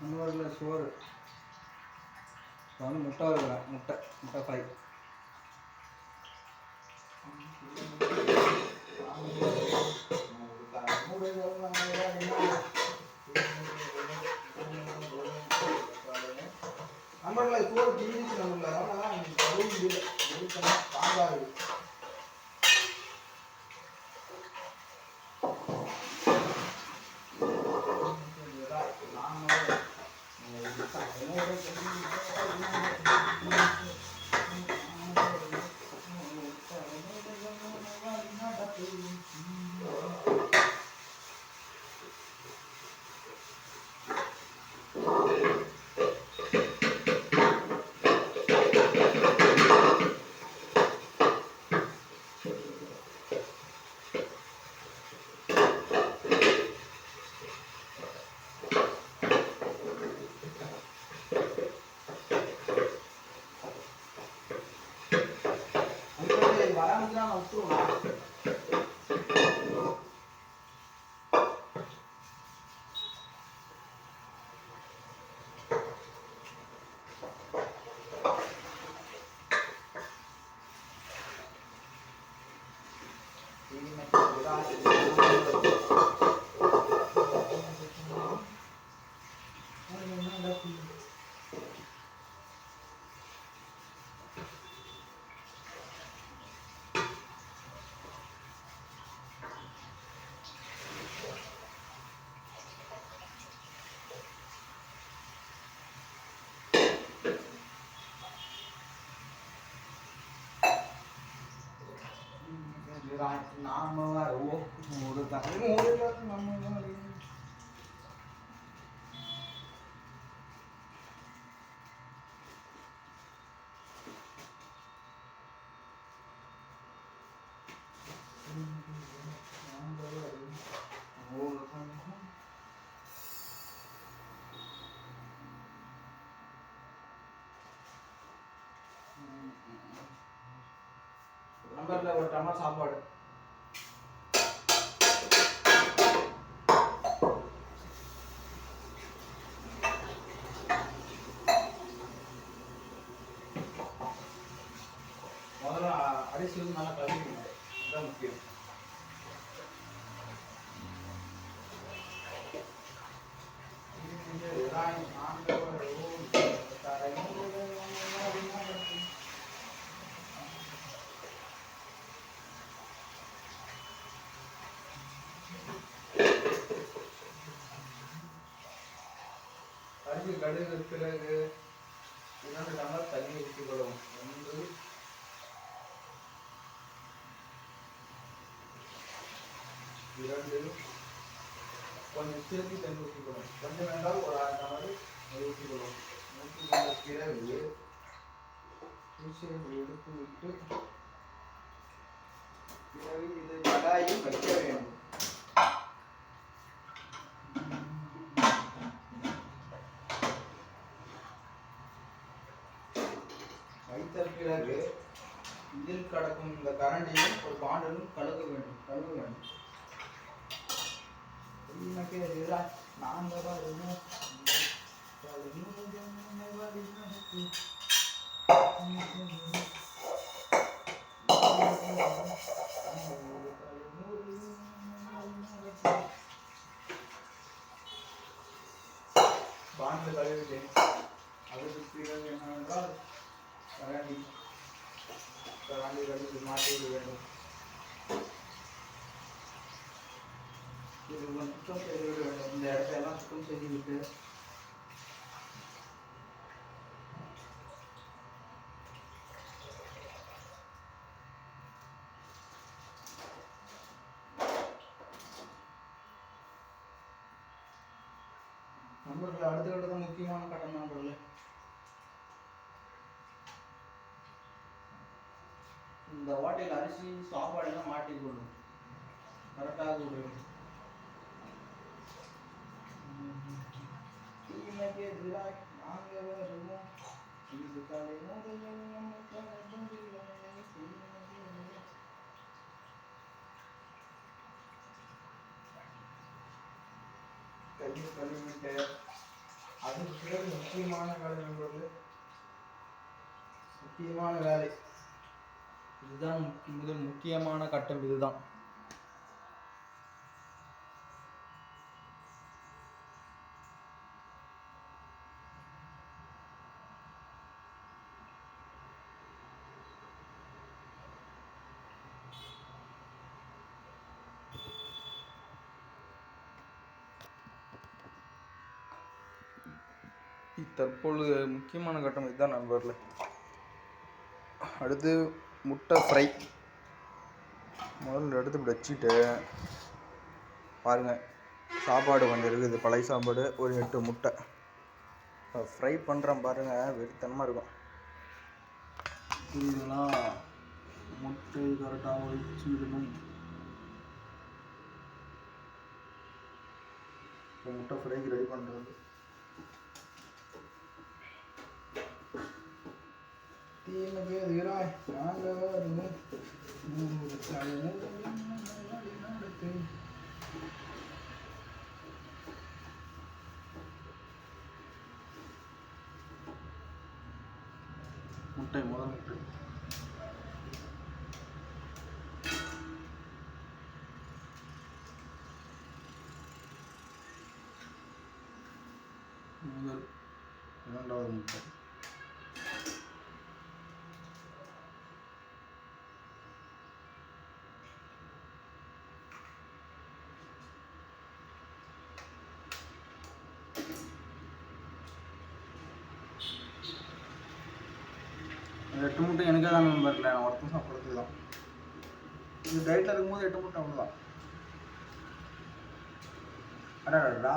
நண்பர்கள் சோறு இப்போ வந்து முட்டை வருகிறேன். முட்டை ஃப்ரை. நண்பர்களை சோறு தீர்த்து நண்பர்கள் தாங்காது. வராமதான் விட்டுருவோம். நாம ஒரு நம்பர்ல ஒரு டம்ளர் சாப்பாடு. முதல்ல அரிசி வந்து நல்லா கழுவிக்கணும். அதுதான் முக்கியம். அரிசி கடுகு பிறகு 2 டம்ளர் தண்ணி ஊற்றிக்கொள்ளும். 1 2 கொஞ்சம் சேர்த்து தண்ணி ஊற்றிக்கொள்ளும். கொஞ்சம் வேண்டாம் ஒரு 1/2 டம்ளர் ஊற்றிக்கொள்ளும். ஊற்றிக்கொண்ட பிறகு எடுத்து விட்டு பிறகு இதை கடாயில் வைக்க வேண்டும். வைத்த பிறகு இதில் கடக்கும் இந்த கரண்டியும் ஒரு பாண்டிலும் கழுவ வேண்டும். பாண்டில் கழுவிட்டேன். அதுக்கு பிறகு என்னவென்றால் கரண்டி கழுவி மாற்றி விட வேண்டும். இது சுத்தம் செய்து விட வேண்டும். இந்த இடத்தையெல்லாம் சுத்தம் செய்து விட்டு நண்பர்கள் அடுத்த கட்டதான் முக்கியமான கட்டம் நண்பர்களே. இந்த ஓட்டையில் அரிசி சாப்பாடெல்லாம் மாட்டிக்கொள்ளும். கரெக்டாக விடும். தீமைக்கு எதிராக நாங்கள் வருவோம். இது தலை கையில் கழுவிட்டு அதுக்கு பிறகு முக்கியமான வேலை நண்பர்களே, முக்கியமான வேலை இதுதான். முக்கியமான கட்டம் இதுதான். தற்பொழுது முக்கியமான கட்டம் இதுதான் நண்பர்களே. அடுத்து முட்டை ஃப்ரை. முதல்ல எடுத்து இப்படி வச்சுட்டு பாருங்கள், சாப்பாடு கொஞ்சம் இருக்குது, பழைய சாப்பாடு, ஒரு 8 முட்டை ஃப்ரை பண்ணுறேன் பாருங்கள். வெறித்தனமாக இருக்கும். புரியுதுங்களா? முட்டை கரெக்டாக வச்சுக்கணும். இப்போ முட்டை ஃப்ரைக்கு ரெடி பண்ணுறது. தீமைக்கு எதிராய் நாங்கள் வருவோம். முட்டை முதல் முட்டை முதல், இரண்டாவது முட்டை, அந்த 8 முட்டை எனக்கே தான் நண்பர்களே. நான் ஒருத்தன் சாப்பிட்றதுக்கு தான். இது டயட்டில் இருக்கும்போது 8 முட்டை அவ்வளோதான். அடடா,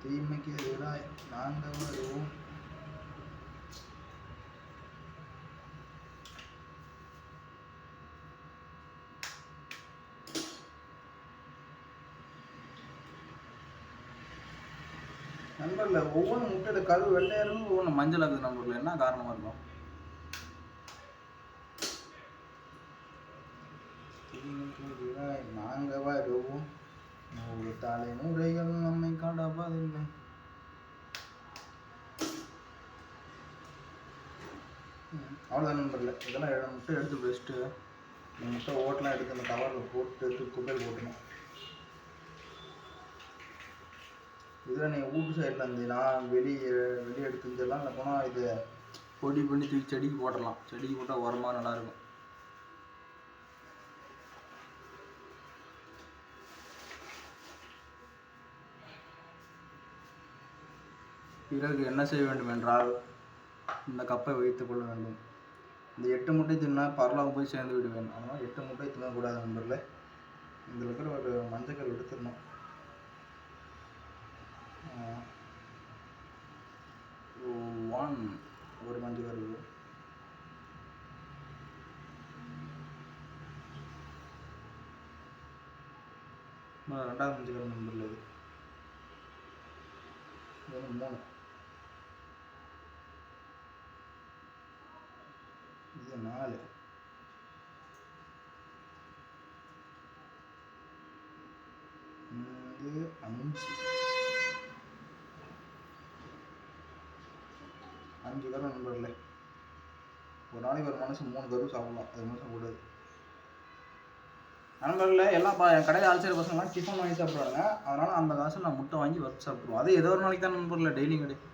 தீமைக்கு எதிராக நாங்கள் வருவோம். நண்பர்களே, ஒவ்வொரு முட்டையோட கரு வெள்ளையாரும், ஒவ்வொன்று மஞ்சள் ஆகுது நண்பர்களே. என்ன காரணமாக இருக்கும்? நாங்கள் வருவோம், 100 தலைமுறைகள் நம்மை கடப்பதில்லை. அவ்வளோதான் நண்பர்களே. இதெல்லாம் முட்டை எடுத்து வச்சுட்டு முட்டை ஓட்டெலாம் எடுத்து அந்த கவரில் போட்டு குப்பையில் போட்டணும். இதில் நீங்கள் வீட்டு சைடில் இருந்தீங்கன்னா வெளியே எடுத்து செஞ்சிடலாம். இல்லை போனால் இது பொடி பண்ணி தூக்கி செடிக்கு போட்டுடலாம். செடிக்கு போட்டால் உரமாக நல்லாயிருக்கும். பிறகு என்ன செய்ய வேண்டும் என்றால், இந்த கப்பை வைத்துக் கொள்ள வேண்டும். இந்த 8 முட்டை தின்னா பரலோகம் போய் சேர்ந்து விடுவேன். அதனால் 8 முட்டை தின்னக்கூடாது நண்பர்களே. இதில் இருக்கிற ஒரு மஞ்சக்கல் எடுத்துடணும். ஒரு மஞ்சக்கரு, ரெண்டாவது மஞ்சக்கரு நண்பர்களே. இது 3, இது 4, இது 5 கரு நண்பர்களே. ஒரு நாளைக்கு ஒரு மனுஷன் 3 கரு சாப்பிடலாம். அது மட்டும் சாப்பிடாது நண்பர்களே. எல்லாம் என் கடையில் ஆல்சேர் பசங்களாம் டிஃபன் வாங்கி சாப்பிட்றாங்க. அதனால் அந்த காசு நான் முட்டை வாங்கி வறுத்து சாப்பிட்ருவோம். அது ஏதோ ஒரு நாளைக்கு தான் நண்பர்களே, டெய்லியும் கிடையாது.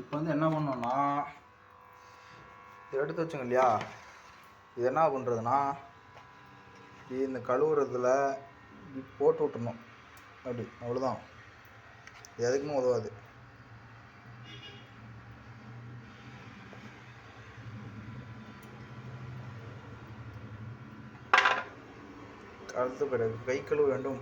இப்போ என்ன பண்ணோம்னா, இதை எடுத்து வச்சுங்க இல்லையா, இது என்ன பண்ணுறதுன்னா, இந்த கழுவுறதுல போட்டு விட்டுணும். அப்படி அவ்வளோதான். எதுக்குமே உதவாது. அடுத்த பிறகு கை கழுவ வேண்டும்.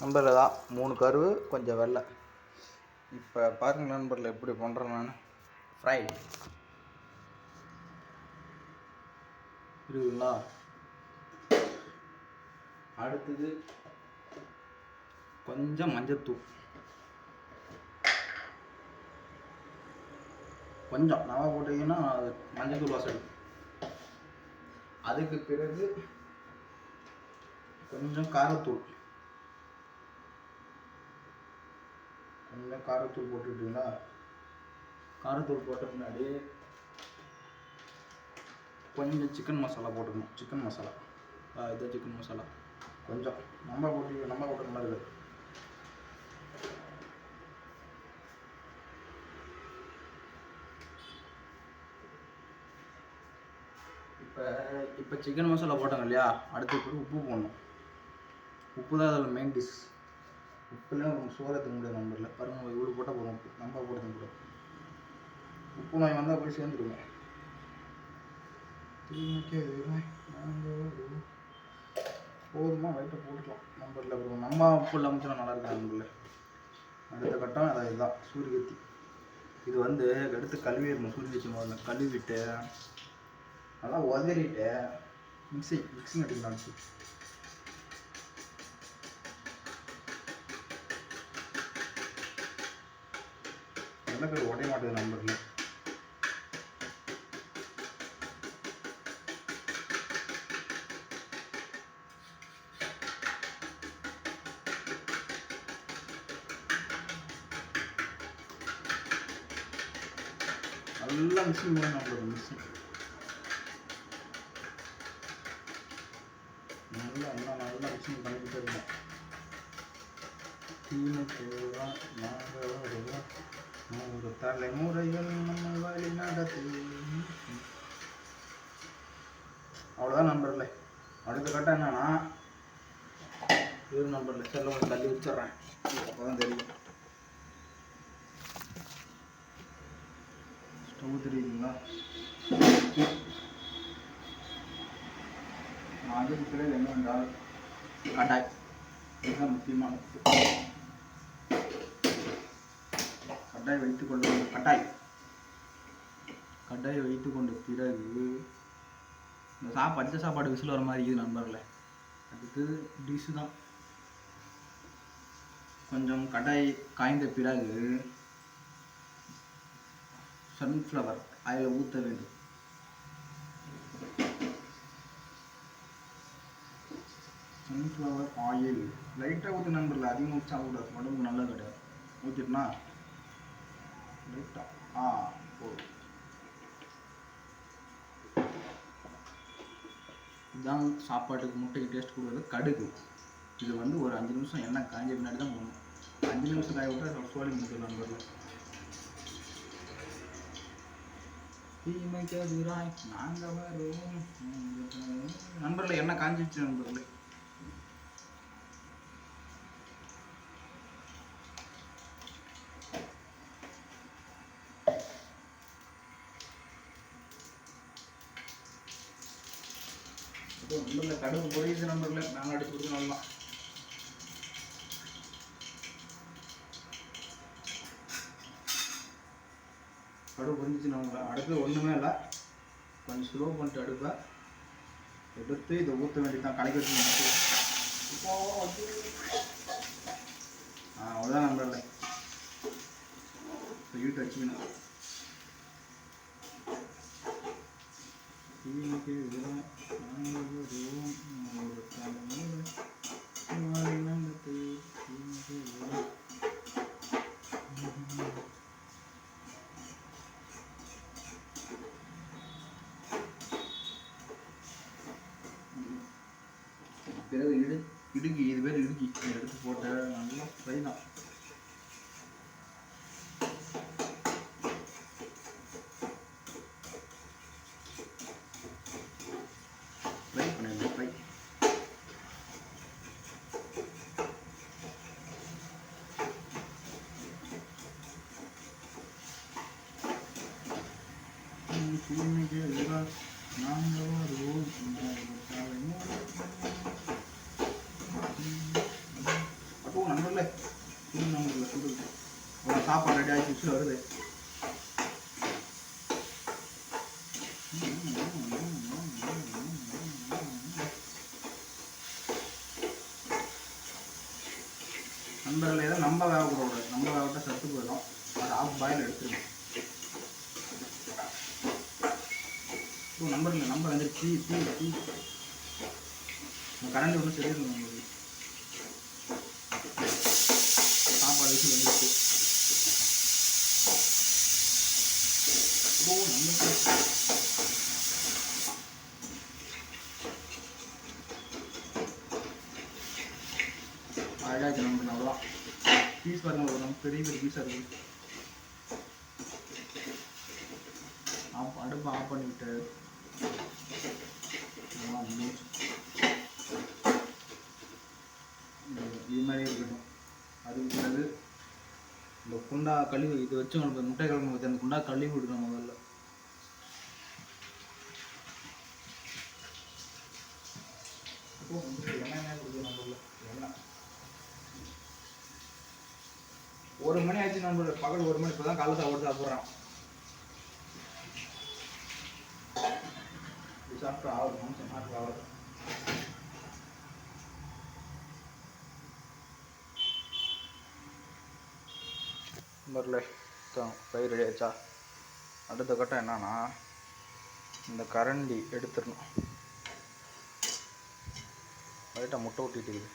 நண்பர்களே தான் 3 கரு கொஞ்சம் வெள்ளை. இப்போ பாருங்கள் நண்பர்களே, எப்படி பண்ணுறேன் நான். ஃப்ரை இருக்குதுங்களா? அடுத்தது கொஞ்சம் மஞ்சத்தூள், கொஞ்சம் நவா போட்டிங்கன்னா அது மஞ்சத்தூள் வாசம். அதுக்கு பிறகு கொஞ்சம் காரத்தூள், கொஞ்சம் காரத்தூள் போட்டுக்கிட்டீங்களா? காரத்தூள் போட்ட முன்னாடி கொஞ்சம் சிக்கன் மசாலா போட்டுக்கணும். சிக்கன் மசாலா இது சிக்கன் மசாலா கொஞ்சம் நம்ம போட்டு நல்லா இருக்குது. இப்போ சிக்கன் மசாலா போட்டாங்க இல்லையா, அடுத்து கூட உப்பு போடணும். உப்பு தான் அதில் மெயின் டிஷ். உப்புலாம் நம்ம சோறத்துக்கு முடியாது நம்பரில். பாருங்கள், இவ்வளோ போட்டால் போதும். உப்பு நம்ம போடுறது கூட உப்பு நோய் வந்தால் போய் சேர்ந்துருவேன். போதுமா லைட்டை போட்டுக்கலாம் நம்பரில். அப்புறம் நம்ம உப்பு இல்லாமல் நல்லா இருக்கா நம்பரில். அடுத்த கட்டம் அதான், இதுதான் சூரியகத்தி. இது வந்து எடுத்து கழுவிடணும். சூரியகத்தி முதல்ல கழுவிட்டு நல்லா உதறிட்டு மிக்சிங் அடிக்கலாம். என்ன பேர் உடைய மாட்டேது நம்பரில். நல்லா மிக்சிங் பண்ண நம்மளோட மிக்சிங் நல்லா மிக்சிங் பண்ணிக்கிட்டே இருக்கணும். ஒரு தலைமுறைகள் நம்ம வழி நடத்து. அவ்வளோதான் நம்பரில். அடுத்த கட்டம் என்னன்னா, இது நம்பரில் செல்ல கொஞ்சம் தள்ளி வச்சிட்றேன். அப்போதான் தெரியும். ஸ்டவ் தெரியுதுங்களா? அதுக்கு பிறகு என்னவென்றால் கடாய். இதுதான் முக்கியமானது. கடாய் வைத்து கொண்ட பிறகு இந்த பச்சை சாப்பாடு விசில் வர மாதிரி இது நண்பர்களே. அதுக்கு டிஷ்ஷு தான். கொஞ்சம் கடாய் காய்ந்த பிறகு சன்ஃப்ளவர் ஆயில் ஊற்ற வேண்டும். சன்ஃப்ளவர் ஆயில் லைட்டாக ஊற்றி நண்பரில். அதிகமாக ஊற்றி சாப்பிடாது, உடம்புக்கு நல்லது கிடையாது. ஊற்றிட்டுனா லைட்டாக போதும். இதுதான் சாப்பாட்டுக்கு முட்டைக்கு டேஸ்ட் கொடுக்குறது கடுகு. இது வந்து ஒரு 5 நிமிஷம் எண்ணெய் காய்ஞ்ச பின்னாடி தான் போடணும். 5 நிமிஷம் காய விட்டா சோழி முடிச்சு நண்பர்கள். தீமைக்கு எதிராய் நாங்கள் வருவோம் நண்பர்களே. எண்ணெய் காஞ்சிச்சு நண்பர்களே. நண்பர்களே கடுகு பொரியுது நண்பர்களே. நாங்கள் அடிச்சு கொடுத்து நல்லா கடுகு பொரிஞ்சிச்சு நண்பர்களே. அடுத்து ஒன்றுமே இல்லை, கொஞ்சம் ஸ்லோ பண்ணிட்டு அடுப்பை எடுத்து இதை ஊற்ற வேண்டியதான். கலக்கி வச்சு அவ்வளோதான் நண்பர்களே. வீட்டு வச்சுக்கணும். பிறகு இடுக்கி, இது பேர் இடுக்கி. எடுத்து போட்ட நல்லா ஃப்ரை தான். ஃப்ரை பண்ணிடணும். ஃப்ரை நாங்கள் வருவோம். அப்போ நண்பர்களே நண்பர்களே சொல்லுது சாப்பாடு ரெடி ஆகிடுச்சு வருது. நண்பர்கள் ஏதோ நம்ம வேக கூடாது, நம்ம வேகட்ட சத்து போயிடும். அது ஆஃப் பாயில் எடுத்துருவோம். நம்பரில் நம்ம வந்து தீ கரண்ட் ஒன்றும் சரியில்லை நம்மளுக்கு. சாப்பாடு வச்சு வந்துச்சு. அழகாச்சு நமக்கு அவ்வளோதான். பீஸ் பாருங்க, ஒரு நம்ம பெரிய பீஸாக இருக்குது. அடுப்பை ஆஃப் பண்ணிவிட்டு இது மாதிரி இருக்கட்டும். அதுக்கு பிறகு இந்த குண்டா கழுவி இது வச்சு நமக்கு முட்டை கிழங்கு வச்சு அந்த குண்டா கழுவி விடணும் முதல்ல. ஒரு மணி ஆச்சு நம்மளோட பகல் 1 மணி. இப்போ தான் காலைல சாப்பிட்டு சாப்பிட்றான். சாப்பிட்டு ஆகுது மனுஷன் நாட்டு ஆகுது. வரல பயிர் ரெடி ஆச்சா. அடுத்த கட்டம் என்னன்னா, இந்த கரண்டி எடுத்துடணும். லைட்டாக முட்டை ஊட்டிட்டு இருக்குது.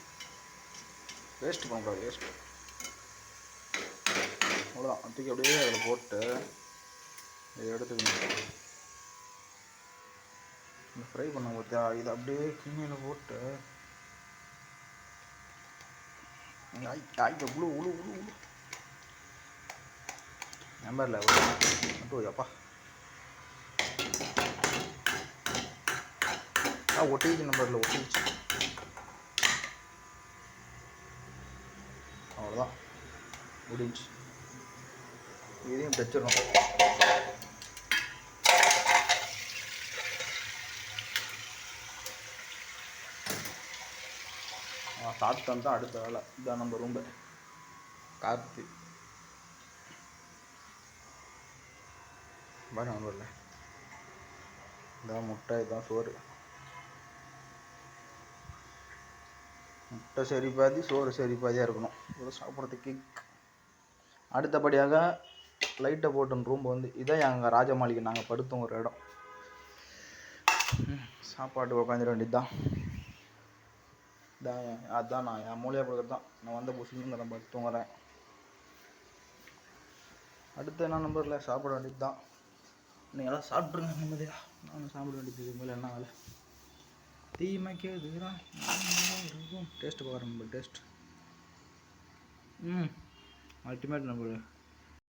வேஸ்ட்டு பண்ணக்கூடாது, வேஸ்ட்டு. அவ்வளோதான். தூக்கி அப்படியே அதில் போட்டு இதை எடுத்துக்கணும். இந்த ஃப்ரை பண்ண பார்த்தியா, இதை அப்படியே கிண்ணியில் போட்டு உழு உழு உழு உழு நம்பரில் மட்டும் அப்பா ஒட்டிச்சு. நம்பரில் ஒட்டிச்சு. அவ்வளோதான், முடிஞ்சு. இதையும் தச்சிடணும். சாப்பிட்டு வந்தால் அடுத்த வேலை இதான் நம்ம ரொம்ப காற்று பாரு நம்பரில். இதான் முட்டை, இதுதான் சோறு. முட்டை சரி பாதி, சோறு சரி பாதியாக இருக்கணும் ஒரு சாப்பிட்றதுக்கு. அடுத்தபடியாக லைட்டை போட்டு ரூம் வந்து இதான் எங்கள் ராஜ மாளிகை. நாங்கள் படுத்தோம் ஒரு இடம். சாப்பாட்டு உட்காந்துட வேண்டியது தான். அதுதான் நான் என் மூலையாக கொடுக்குறது தான். நான் வந்த புதுசுலேருந்து நான் படுத்து வரேன். அடுத்து என்ன நம்பரில் சாப்பிட வேண்டியது தான். நீங்கள் எல்லாம் சாப்பிட்ருங்க நிம்மதியாக. நானும் சாப்பிட வேண்டியது. இது மேலே என்ன வேலை? தீமைக்கு எதிராக இருக்கும். டேஸ்ட்டு பார்க்குறேன் நம்ம. Taste ultimate number.